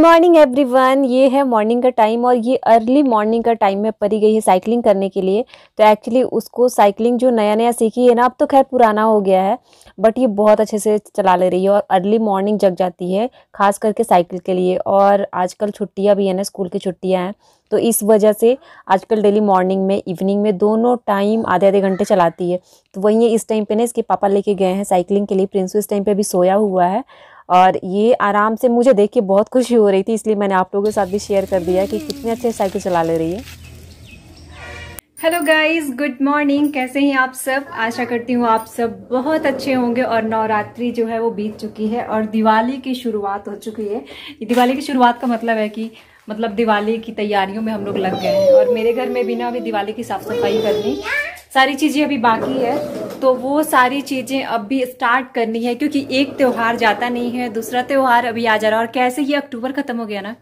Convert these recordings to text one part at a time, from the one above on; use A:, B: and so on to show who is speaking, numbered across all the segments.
A: Morning everyone. ये है morning का टाइम और ये अर्ली मॉर्निंग का टाइम में परी गई है साइकिलिंग करने के लिए। तो एक्चुअली उसको साइकिलिंग जो नया नया सीखी है ना, अब तो खैर पुराना हो गया है, बट ये बहुत अच्छे से चला ले रही है और अर्ली मॉर्निंग जग जाती है, खास करके साइकिल के लिए। और आजकल छुट्टियाँ भी है ना, स्कूल की छुट्टियाँ हैं, तो इस वजह से आजकल डेली मॉर्निंग में इवनिंग में दोनों टाइम आधे आधे घंटे चलाती है। तो वही है, इस टाइम पे ना इसके पापा लेके गए हैं साइकिलिंग के लिए। प्रिंसू इस टाइम पे भी सोया हुआ है और ये आराम से मुझे देख के बहुत खुशी हो रही थी, इसलिए मैंने आप लोगों के साथ भी शेयर कर दिया कि कितने अच्छे साइकिल चला ले रही है। Hello guys, good morning. कैसे हैं आप सब? आशा करती हूँ आप सब बहुत अच्छे होंगे। और नवरात्रि जो है वो बीत चुकी है और दिवाली की शुरुआत हो चुकी है। दिवाली की शुरुआत का मतलब है कि दिवाली की तैयारियों में हम लोग लग गए हैं। और मेरे घर में भी ना अभी दिवाली की साफ सफाई करनी, सारी चीजें अभी बाकी है, तो वो सारी चीजें अभी स्टार्ट करनी है, क्योंकि एक त्योहार जाता नहीं है, दूसरा त्योहार अभी आ जा रहा है। और कैसे ये अक्टूबर खत्म हो गया ना,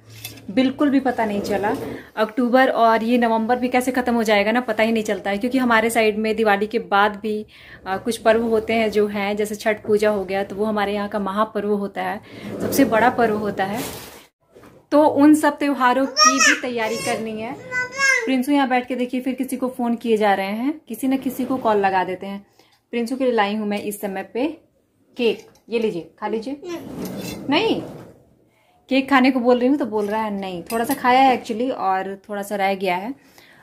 A: बिल्कुल भी पता नहीं चला। अक्टूबर और ये नवंबर भी कैसे खत्म हो जाएगा ना, पता ही नहीं चलता है। क्योंकि हमारे साइड में दिवाली के बाद भी कुछ पर्व होते हैं जो हैं, जैसे छठ पूजा हो गया, तो वो हमारे यहाँ का महापर्व होता है, सबसे बड़ा पर्व होता है। तो उन सब त्योहारों की भी तैयारी करनी है। प्रिंसू यहाँ बैठ के देखिए, फिर किसी को फोन किए जा रहे हैं, किसी न किसी को कॉल लगा देते हैं। प्रिंसू के लिए लाई हूं मैं इस समय पे केक, ये लीजिए, खा लीजिए। नहीं, केक खाने को बोल रही हूँ तो बोल रहा है नहीं। थोड़ा सा खाया है एक्चुअली और थोड़ा सा रह गया है।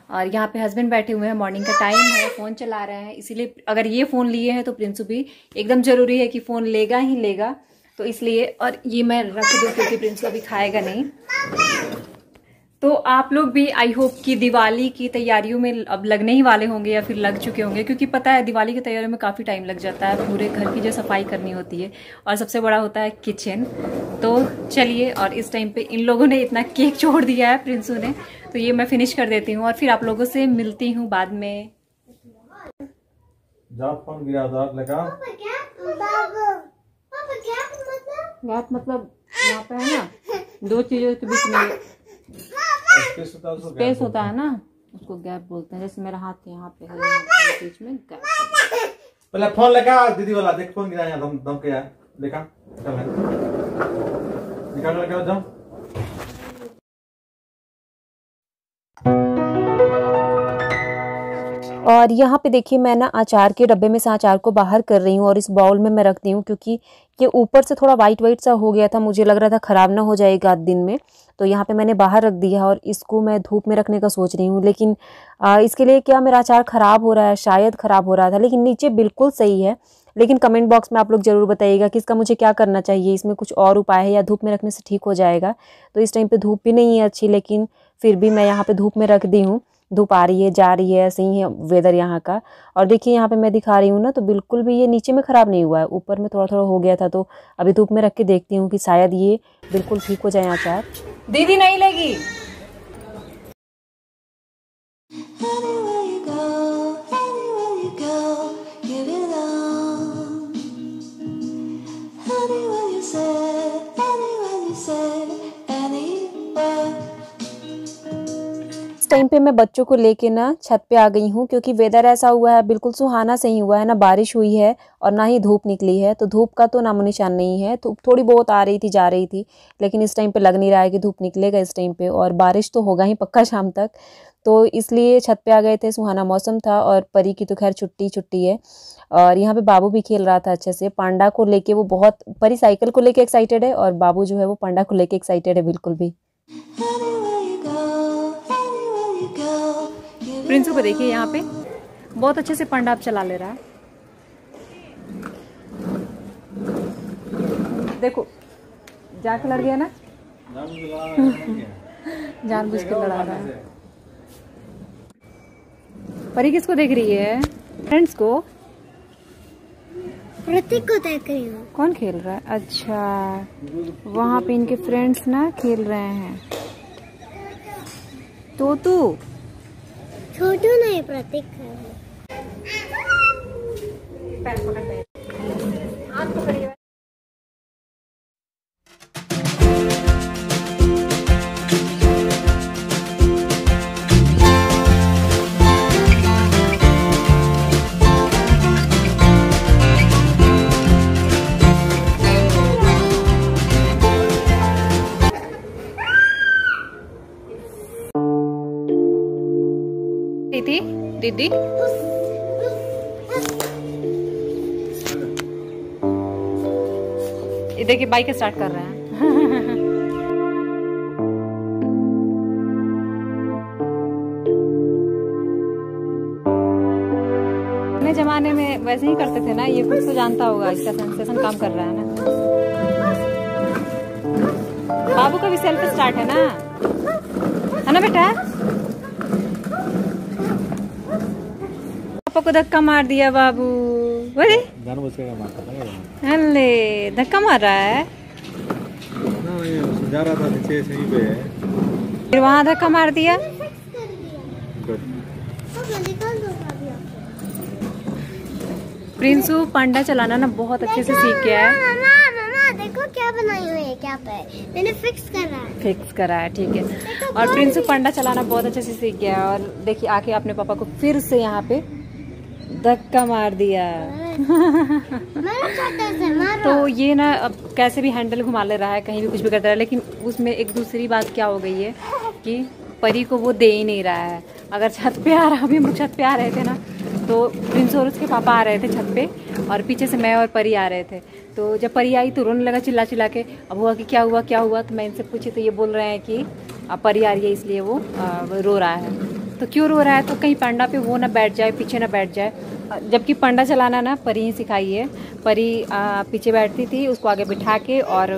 A: और यहाँ पे हस्बैंड बैठे हुए हैं, मॉर्निंग का टाइम है, फोन चला रहे हैं, इसीलिए अगर ये फोन लिए हैं तो प्रिंसू भी एकदम जरूरी है कि फोन लेगा ही लेगा, तो इसलिए। और ये मैं रख दूँ क्योंकि प्रिंसू अभी खाएगा नहीं। तो आप लोग भी आई होप कि दिवाली की तैयारियों में अब लगने ही वाले होंगे या फिर लग चुके होंगे, क्योंकि पता है दिवाली की तैयारियों में काफ़ी टाइम लग जाता है। पूरे घर की जो सफाई करनी होती है और सबसे बड़ा होता है किचन। तो चलिए, और इस टाइम पे इन लोगों ने इतना केक छोड़ दिया है प्रिंसू ने, तो ये मैं फिनिश कर देती हूँ और फिर आप लोगों से मिलती हूँ बाद में। गैप मतलब यहाँ पे है ना, दो चीजों के बीच में स्पेस होता है ना, उसको गैप बोलते हैं। जैसे मेरा हाथ यहाँ पे है, यहाँ पे बीच में गैप।
B: पहले फोन लगा दीदी वाला, देख फोन गिरा यहाँ, दम के यार देखा, निकाल लगा जाओ।
A: और यहाँ पे देखिए, मैं ना अचार के डब्बे में से अचार को बाहर कर रही हूँ और इस बाउल में मैं रखती हूँ, क्योंकि ये ऊपर से थोड़ा वाइट वाइट सा हो गया था, मुझे लग रहा था ख़राब ना हो जाएगा दिन में। तो यहाँ पे मैंने बाहर रख दिया और इसको मैं धूप में रखने का सोच रही हूँ। लेकिन इसके लिए क्या मेरा अचार ख़राब हो रहा है, शायद ख़राब हो रहा था, लेकिन नीचे बिल्कुल सही है। लेकिन कमेंट बॉक्स में आप लोग ज़रूर बताइएगा कि इसका मुझे क्या करना चाहिए, इसमें कुछ और उपाय है या धूप में रखने से ठीक हो जाएगा। तो इस टाइम पे धूप भी नहीं है अच्छी, लेकिन फिर भी मैं यहाँ पे धूप में रख दी हूँ। धूप आ रही है, जा रही है, ऐसे ही है वेदर यहाँ का। और देखिए यहाँ पे मैं दिखा रही हूँ ना, तो बिल्कुल भी ये नीचे में ख़राब नहीं हुआ है, ऊपर में थोड़ा थोड़ा हो गया था। तो अभी धूप में रख के देखती हूँ कि शायद ये बिल्कुल ठीक हो जाए अचार। दीदी नहीं लगी। टाइम पे मैं बच्चों को लेके ना छत पे आ गई हूँ, क्योंकि वेदर ऐसा हुआ है, बिल्कुल सुहाना सही हुआ है ना, बारिश हुई है और ना ही धूप निकली है। तो धूप का तो नामो निशान नहीं है, धूप थोड़ी बहुत आ रही थी, जा रही थी, लेकिन इस टाइम पे लग नहीं रहा है कि धूप निकलेगा इस टाइम पे। और बारिश तो होगा ही पक्का शाम तक, तो इसलिए छत पे आ गए थे। सुहाना मौसम था और परी की तो खैर छुट्टी है। और यहाँ पे बाबू भी खेल रहा था अच्छे से, पांडा को लेके वो बहुत, परी साइकिल को लेके एक्साइटेड है और बाबू जो है वो पांडा को लेके एक्साइटेड है बिल्कुल भी। प्रिंसू को देखिए यहाँ पे बहुत अच्छे से पांडा चला ले रहा है। देखो जाके लड़ गया ना, जानबूझ के लड़ा रहा है। परी किसको देख रही है? फ्रेंड्स को,
C: प्रतीक को देख रही हूँ।
A: कौन खेल रहा है? अच्छा, वहाँ पे इनके फ्रेंड्स ना खेल रहे हैं। तो तू
C: छोटू नहीं, प्रतीक है।
A: पैर पकड़, हाथ पकड़िए। दीदी दीदी ये देखिए बाइक स्टार्ट कर रहे हैं। पुराने जमाने में वैसे ही करते थे ना, ये कुछ तो जानता होगा, इसका सेंसेशन काम कर रहा है ना। बाबू का भी सेल्फ स्टार्ट है ना बेटा? पापा को धक्का मार दिया बाबू। बोले अरे धक्का मार रहा है,
B: जा रहा था नीचे सही पे,
A: फिर वहाँ धक्का मार दिया। प्रिंसू पांडा चलाना ना बहुत अच्छे से सीख गया है।
C: मामा देखो क्या बनाई हुई है, क्या पे मैंने फिक्स करा है, ठीक है।
A: और प्रिंसू पांडा चलाना बहुत अच्छे से सीख गया है। और देखिए आके अपने पापा को फिर से यहाँ पे धक्का मार दिया। तो ये ना अब कैसे भी हैंडल घुमा ले रहा है, कहीं भी कुछ भी करता है, लेकिन उसमें एक दूसरी बात क्या हो गई है कि परी को वो दे ही नहीं रहा है। अगर छत पे आ रहा, अभी हम लोग छत पे आ रहे थे ना, तो प्रिंस और उसके पापा आ रहे थे छत पे, और पीछे से मैं और परी आ रहे थे। तो जब परी आई तो रोने लगा चिल्ला चिल्ला के। अब हुआ कि क्या हुआ, तो मैं इनसे पूछी तो ये बोल रहे हैं कि परी आ रही है इसलिए वो रो रहा है। तो क्यों रो रहा है? तो कहीं पांडा पे वो ना बैठ जाए, पीछे ना बैठ जाए। जबकि पांडा चलाना ना परी ही सिखाई है। परी पीछे बैठती थी, उसको आगे बिठा के और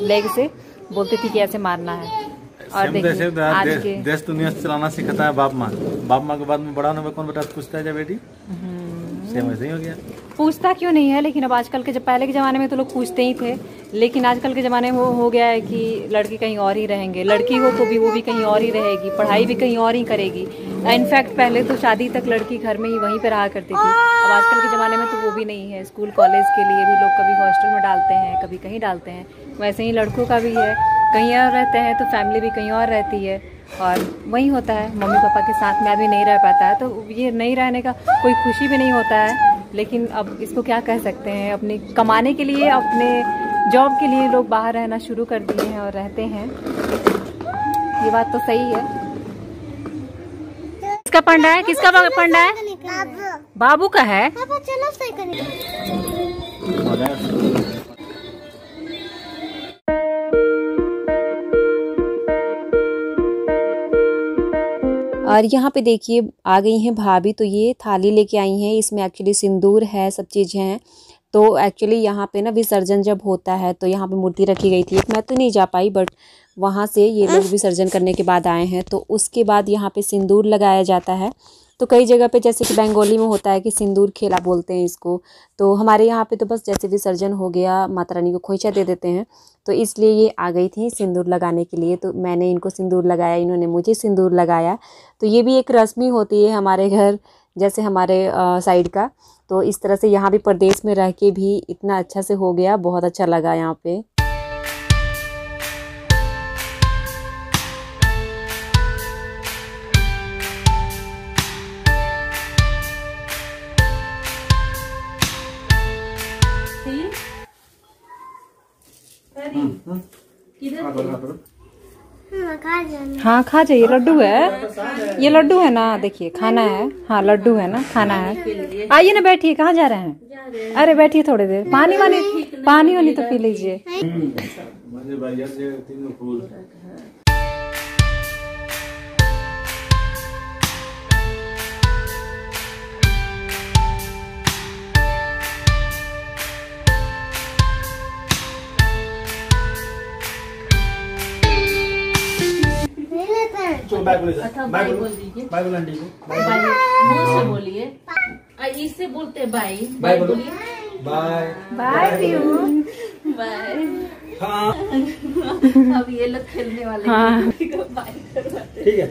A: लेग से बोलती थी कि ऐसे मारना है। और देखिए आज के
B: देश दुनिया से चलाना सिखाता है बाप माँ के बाद में बड़ा होने कौन बेटा पूछता है, जब बेटी सेम वैसे ही हो गया।
A: पूछता क्यों नहीं है, लेकिन अब आजकल के, जब पहले के ज़माने में तो लोग पूछते ही थे, लेकिन आजकल के ज़माने में वो हो गया है कि लड़की कहीं और ही रहेंगे, लड़की हो तो भी वो भी कहीं और ही रहेगी, पढ़ाई भी कहीं और ही करेगी। इनफैक्ट पहले तो शादी तक लड़की घर में ही वहीं पर रहा करती थी। अब आजकल के ज़माने में तो वो भी नहीं है। स्कूल कॉलेज के लिए भी लोग कभी हॉस्टल में डालते हैं, कभी कहीं डालते हैं। वैसे ही लड़कों का भी है, कहीं और रहते हैं तो फैमिली भी कहीं और रहती है, और वही होता है मम्मी पापा के साथ में आदमी नहीं रह पाता है। तो ये नहीं रहने का कोई खुशी भी नहीं होता है, लेकिन अब इसको क्या कह सकते हैं, अपने कमाने के लिए, अपने जॉब के लिए लोग बाहर रहना शुरू कर दिए हैं और रहते हैं। ये बात तो सही है। किसका पंडा है, किसका पंडा है? बाबू का है।
C: चलो
A: और यहाँ पे देखिए आ गई हैं भाभी, तो ये थाली लेके आई हैं, इसमें एक्चुअली सिंदूर है, सब चीज़ें हैं। तो एक्चुअली यहाँ पे ना विसर्जन जब होता है तो यहाँ पे मूर्ति रखी गई थी। मैं तो नहीं जा पाई, बट वहाँ से ये लोग विसर्जन करने के बाद आए हैं। तो उसके बाद यहाँ पे सिंदूर लगाया जाता है। तो कई जगह पे जैसे कि बंगाली में होता है कि सिंदूर खेला बोलते हैं इसको। तो हमारे यहाँ पे तो बस जैसे विसर्जन हो गया, माता रानी को खोइचा दे देते हैं। तो इसलिए ये आ गई थी सिंदूर लगाने के लिए। तो मैंने इनको सिंदूर लगाया, इन्होंने मुझे सिंदूर लगाया। तो ये भी एक रस्म ही होती है हमारे घर, जैसे हमारे साइड का। तो इस तरह से यहाँ भी प्रदेश में रह के भी इतना अच्छा से हो गया, बहुत अच्छा लगा यहाँ पे। हाँ खा जाइए, लड्डू है, ये लड्डू है ना, देखिए खाना है। हाँ लड्डू है ना, खाना है। आइए ना बैठिए, कहाँ जा रहे हैं? अरे बैठिए थोड़ी देर, पानी वानी तो पी लीजिए।
B: बाय आंटी को,
D: मुंह से बोलिए, इससे बोलते बाय।
B: बाय बोलिए, बाय
A: बाय
D: बाय।
B: हाँ
D: अब ये लोग खेलने वाले हैं।
A: हाँ
B: ठीक है।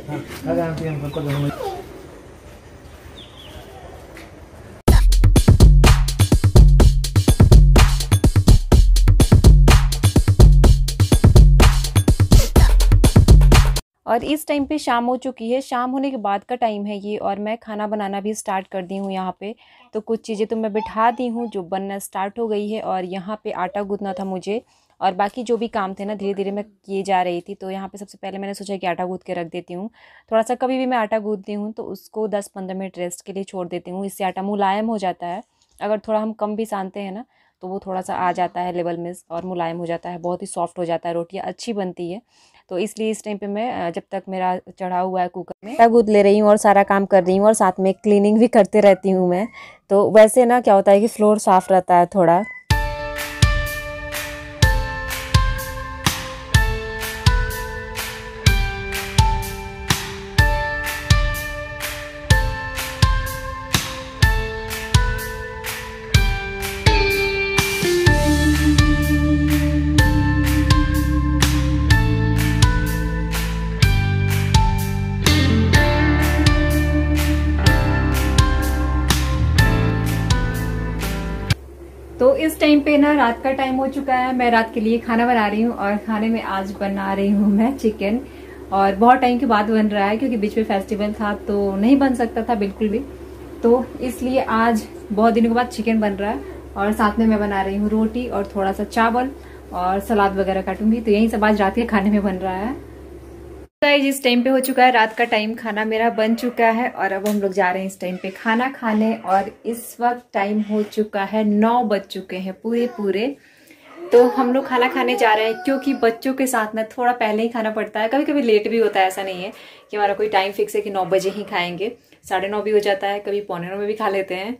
B: हाँ आंटी हम तो
A: और इस टाइम पे शाम हो चुकी है, शाम होने के बाद का टाइम है ये, और मैं खाना बनाना भी स्टार्ट कर दी हूँ यहाँ पे। तो कुछ चीज़ें तो मैं बिठा दी हूँ जो बनना स्टार्ट हो गई है। और यहाँ पे आटा गूंथना था मुझे, और बाकी जो भी काम थे ना धीरे धीरे मैं किए जा रही थी। तो यहाँ पे सबसे पहले मैंने सोचा कि आटा गूँथ के रख देती हूँ। थोड़ा सा कभी भी मैं आटा गूँथती हूँ तो उसको 10-15 मिनट रेस्ट के लिए छोड़ देती हूँ, इससे आटा मुलायम हो जाता है। अगर थोड़ा हम कम भी सानते हैं ना तो वो थोड़ा सा आ जाता है लेवल में और मुलायम हो जाता है, बहुत ही सॉफ्ट हो जाता है, रोटियाँ अच्छी बनती है। तो इसलिए इस टाइम पे मैं जब तक मेरा चढ़ा हुआ है कुकर में आटा गूँथ ले रही हूँ और सारा काम कर रही हूँ और साथ में क्लीनिंग भी करते रहती हूँ मैं। तो वैसे ना क्या होता है कि फ्लोर साफ़ रहता है थोड़ा। तो इस टाइम पे ना रात का टाइम हो चुका है, मैं रात के लिए खाना बना रही हूँ और खाने में आज बना रही हूँ मैं चिकन। और बहुत टाइम के बाद बन रहा है क्योंकि बीच में फेस्टिवल था तो नहीं बन सकता था बिल्कुल भी, तो इसलिए आज बहुत दिनों के बाद चिकन बन रहा है। और साथ में मैं बना रही हूँ रोटी और थोड़ा सा चावल और सलाद वगैरह काटूंगी। तो यही सब आज रात के खाने में बन रहा है। जिस टाइम पे हो चुका है रात का टाइम, खाना मेरा बन चुका है और अब हम लोग जा रहे हैं इस टाइम पे खाना खाने। और इस वक्त टाइम हो चुका है 9 बज चुके हैं पूरे। तो हम लोग खाना खाने जा रहे हैं क्योंकि बच्चों के साथ ना थोड़ा पहले ही खाना पड़ता है, कभी कभी लेट भी होता है। ऐसा नहीं है कि हमारा कोई टाइम फिक्स है कि 9 बजे ही खाएंगे, 9:30 भी हो जाता है, कभी 8:45 में भी खा लेते हैं।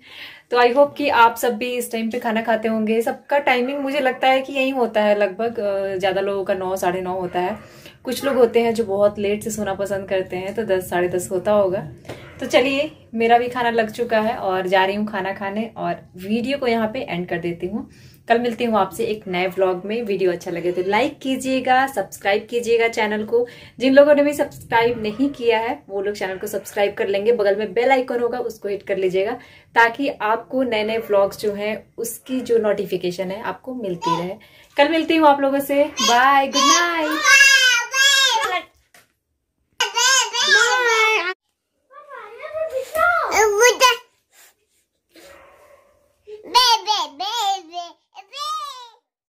A: तो आई होप कि आप सब भी इस टाइम पे खाना खाते होंगे। सबका टाइमिंग मुझे लगता है कि यही होता है लगभग, ज़्यादा लोगों का 9 9:30 होता है। कुछ लोग होते हैं जो बहुत लेट से सोना पसंद करते हैं तो 10 10:30 होता होगा। तो चलिए मेरा भी खाना लग चुका है और जा रही हूँ खाना खाने और वीडियो को यहाँ पे एंड कर देती हूँ। कल मिलती हूँ आपसे एक नए व्लॉग में। वीडियो अच्छा लगे तो लाइक कीजिएगा, सब्सक्राइब कीजिएगा चैनल को। जिन लोगों ने भी सब्सक्राइब नहीं किया है वो लोग चैनल को सब्सक्राइब कर लेंगे, बगल में बेल आइकन होगा उसको हिट कर लीजिएगा ताकि आपको नए नए व्लॉग्स जो हैं उसकी जो नोटिफिकेशन है आपको मिलती रहे। कल मिलती हूँ आप लोगों से। Bye, good night.